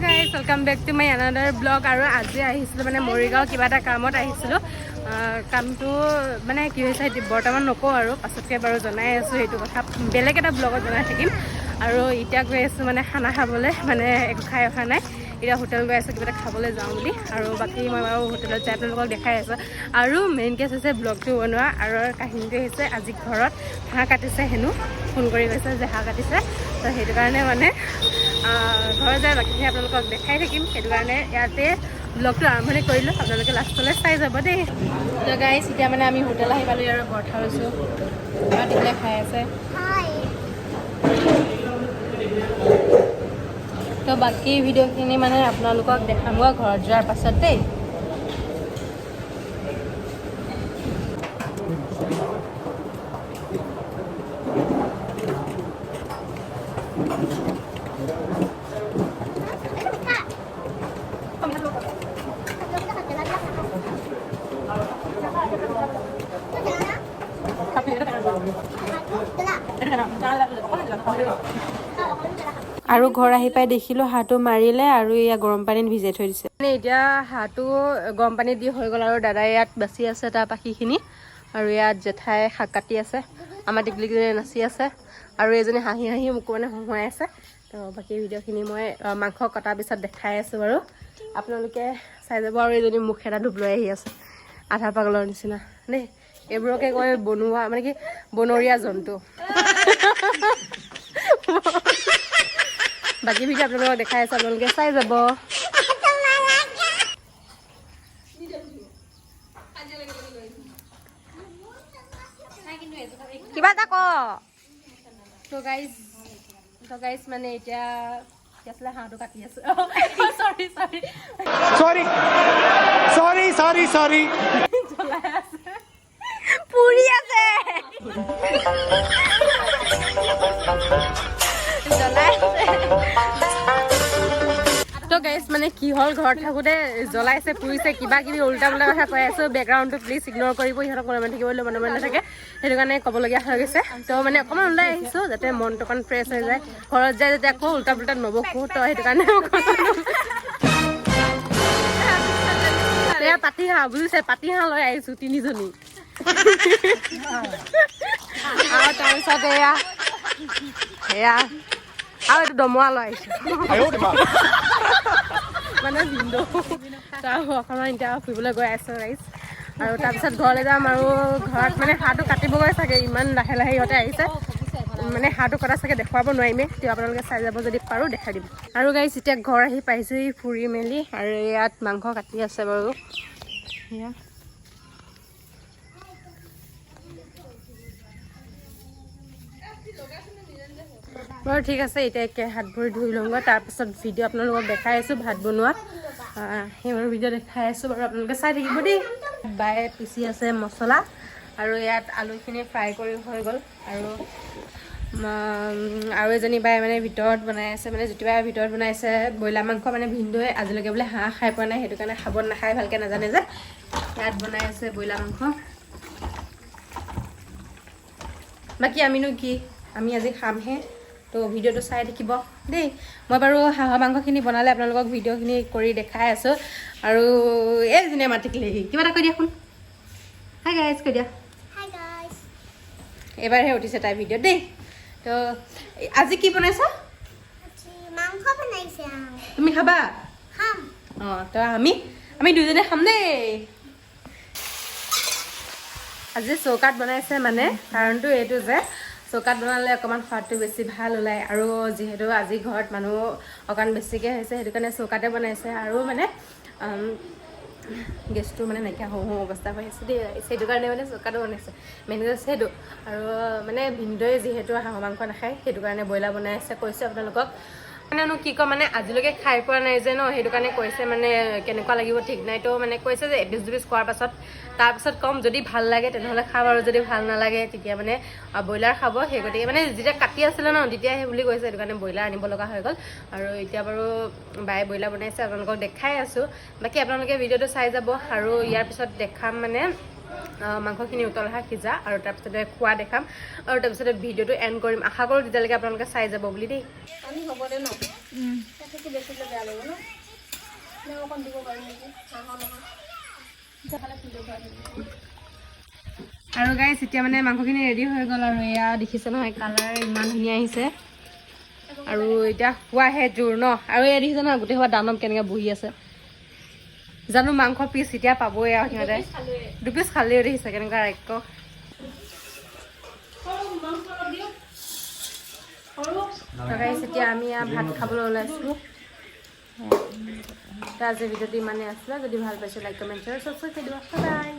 Guys welcome back to my another blog. আৰু আজি আহিছিলোঁ মানে মৰিগাঁও কিবা এটা কামত আহিছিলোঁ। কামটো মানে কি হৈছে বৰ্তমান নকওঁ আৰু পাছতকৈ বাৰু জনাই আছোঁ সেইটো কথা, বেলেগ এটা ব্লগত জনাই থাকিম। আৰু এতিয়া গৈ আছোঁ মানে খানা খাবলৈ, মানে একো খাই অহা নাই, এতিয়া হোটেল গৈ আছোঁ কিবা এটা খাবলৈ যাওঁ বুলি। আৰু বাকী মই বাৰু হোটেলত যাই আপোনালোকক দেখাই আছোঁ। আৰু মেইন কেছ হৈছে ব্লগটো বনোৱা, আৰু কাহিনীটো হৈছে আজি ঘৰত হাঁহ কাটিছে হেনো, ফোন কৰি কৈছে যে হাঁহ কাটিছে, তো সেইটো কাৰণে মানে ঘৰত যাই বাকীখিনি আপোনালোকক দেখাই থাকিম। সেইটো কাৰণে ইয়াতে ব্লগটো আৰম্ভণি কৰিলোঁ, আপোনালোকে লাষ্টলৈ চাই যাব দেই। তো গাইজ এতিয়া মানে আমি হোটেল আহি পালোঁ, আৰু পৰঠা লৈছোঁ, ৰাতিপুৱাই খাই আছে। তো বাকী ভিডিঅ'খিনি মানে আপোনালোকক দেখাম ঘৰত যোৱাৰ পাছত দেই। আৰু ঘৰ আহি পাই দেখিলোঁ হাঁহটো মাৰিলে আৰু এয়া গৰম পানীত ভিজাই থৈ দিছে। মানে এতিয়া হাঁহটো গৰম পানীত দি হৈ গ'ল, আৰু দাদাই ইয়াত বাচি আছে তাৰ পাখিখিনি, আৰু ইয়াত জেঠাই শাক কাটি আছে, আমাৰ টিকলিজনী নাচি আছে, আৰু এইজনী হাঁহি হাঁহি মোকো মানে হঁহুৱাই আছে। তো বাকী ভিডিঅ'খিনি মই মাংস কটাৰ পিছত দেখাই আছোঁ বাৰু, আপোনালোকে চাই যাব। আৰু এইজনী মুখ এটা ধুপ লৈ আহি আছে আধা পাগলৰ নিচিনা দেই। এইবোৰকে কয় বনোৱা, মানে কি বনৰীয়া জন্তু। বাকী ভিডিঅ' আপোনালোকক দেখাই আছোঁ, আপোনালোকে চাই যাব। কিবা এটা ক। তো গাইজ মানে এতিয়া কি আছিলে, হাঁহটো কাটি আছোঁ। চৰি জ্বলাই আছে, পুৰি আছে, জ্বলাই আছে। তো গাইজ মানে কি হ'ল, ঘৰত থাকোঁতে জ্বলাইছে, পুৰিছে, কিবা কিবি উল্টা পুল্টা কথা কৈ আছোঁ। বেকগ্ৰাউণ্ডটো প্লিজ ইগন'ৰ কৰিব, ইহঁতক মনে মনে থাকিবলৈ মনে মনে নাথাকে, সেইটো কাৰণে ক'বলগীয়া হৈ গৈছে। তো মানে অকণমান ওলাই আহিছোঁ যাতে মনটো অকণ ফ্ৰেছ হৈ যায়, ঘৰত যায় যাতে আকৌ উল্টা পুল্টা নবকোঁ, তো সেইটো কাৰণে এয়া পাতি হাঁহ বুজিছে, পাতি হাঁহ লৈ আহিছোঁ 3জনী। আৰু তাৰপিছত এয়া আৰু এইটো দমৰা লৈ আহিছোঁ, মানে ভিন্দৌ। তাৰ অকণমান এতিয়া ফুৰিবলৈ গৈ আছোঁ গাইজ, আৰু তাৰপিছত ঘৰলৈ যাম। আৰু ঘৰত মানে হাঁহটো কাটিবগৈ চাগে, ইমান লাহে লাহে ইহঁতে আহিছে, মানে হাঁহটো কটা চাগে দেখুৱাব নোৱাৰিমেই, তেওঁ আপোনালোকে চাই যাব, যদি পাৰোঁ দেখাই দিম। আৰু গাইজ এতিয়া ঘৰ আহি পাইছোঁহি ফুৰি মেলি, আৰু ইয়াত মাংস কাটি আছে বাৰু, সেয়া বাৰু ঠিক আছে। এতিয়া একে হাত ভৰি ধুই লওঁগৈ, তাৰপিছত ভিডিঅ' আপোনালোকক দেখাই আছোঁ ভাত বনোৱা, সেইবোৰ ভিডিঅ' দেখাই আছোঁ বাৰু, আপোনালোকে চাই থাকিব দেই। বায়ে পিচি আছে মছলা, আৰু ইয়াত আলুখিনি ফ্ৰাই কৰি হৈ গ'ল। আৰু এজনী বাই মানে ভিতৰত বনাই আছে, মানে জ্যোতি বাই ভিতৰত বনাইছে ব্ৰইলাৰ মাংস, মানে ভিন্দুৱে আজিলৈকে বোলে হাঁহ খাই পোৱা নাই, সেইটো কাৰণে খাব নাখায়, ভালকৈ নাজানে যে। ইয়াত বনাই আছে ব্ৰইলাৰ মাংস। বাকী আমিনো কি, আমি আজি খামহে, তো ভিডিঅ'টো চাই থাকিব দেই। মই বাৰু হাঁহৰ মাংসখিনি বনালে আপোনালোকক ভিডিঅ'খিনি কৰি দেখাই আছোঁ। আৰু এইজনীয়ে মাতিকলি কিবা এটা কৈ দিয়া, শুন। হাই গাইজ কৈ দিয়া। এবাৰহে উঠিছে তাই ভিডিঅ'ত দেই। তো আজি কি বনাইছ? মাংস বনাইছে। তুমি খাবা? খাম। অঁ, তো আমি দুজনে খাম দেই। আজি চৌকাত বনাইছে, মানে কাৰণটো এইটো যে চৌকাত বনালে অকণমান সোৱাদটো বেছি ভাল ওলায়, আৰু যিহেতু আজি ঘৰত মানুহ অকণমান বেছিকৈ হৈছে, সেইটো কাৰণে চৌকাতে বনাইছে। আৰু মানে গেছটো মানে নাইকিয়া হওঁ অৱস্থা হৈ আছে দেই, সেইটো কাৰণে মানে চৌকাটো বনাইছে, মেইন গেছ সেইটো। আৰু মানে ভিন্দুৱে যিহেতু হাঁহৰ মাংস নাখায়, সেইটো কাৰণে ব্ৰইলাৰ বনাই আছে। কৈছে আপোনালোকক মানেনো কি কয়, মানে আজিলৈকে খাই পোৱা নাই যে ন, সেইটো কাৰণে কৈছে মানে কেনেকুৱা লাগিব ঠিক নাই। তো মানে কৈছে যে এপিচ দুপিচ খোৱাৰ পাছত তাৰপিছত ক'ম, যদি ভাল লাগে তেনেহ'লে খাম, আৰু যদি ভাল নালাগে তেতিয়া মানে ব্ৰইলাৰ খাব। সেই গতিকে মানে যেতিয়া কাটি আছিলে ন, তেতিয়া সেই বুলি কৈছে, সেইটো কাৰণে ব্ৰইলাৰ আনিব লগা হৈ গ'ল। আৰু এতিয়া বাৰু বায়ে ব্ৰইলাৰ বনাইছে, আপোনালোকক দেখাই আছোঁ। বাকী আপোনালোকে ভিডিঅ'টো চাই যাব, আৰু ইয়াৰ পিছত দেখাম মানে মাংসখিনি উতল অহা সিজা, আৰু তাৰপিছতে খোৱা দেখাম, আৰু তাৰপিছতে ভিডিঅ'টো এণ্ড কৰিম। আশা কৰোঁ তেতিয়ালৈকে আপোনালোকে চাই যাব বুলি দেই। তাকে বেছি দিলে বেয়া লাগিব ন মই অকণ দিব পাৰিম নেকি হাঁহৰ লগত আৰু গাইছ এতিয়া মানে মাংসখিনি ৰেডি হৈ গ'ল আৰু এয়া দেখিছে নহয় কালাৰ ইমান ধুনীয়া আহিছে আৰু এতিয়া খোৱাহে জোৰ ন আৰু এয়া দেখিছে নহয় গোটেই সোপা দানৱ কেনেকৈ বহি আছে জানো মাংস পিচ এতিয়া পাবই আৰু সিহঁতে দুপিচ খালেও দেখিছে কেনেকুৱা ৰাক্য গাইছ এতিয়া আমি ভাত খাবলৈ ওলাইছোঁ আজি ভিডিঅ'টো ইমানেই আছিলে যদি ভাল পাইছে লাইক কমেণ্ট শ্বেয়াৰ ছাবস্ক্ৰাইব কৰি দিবা বাই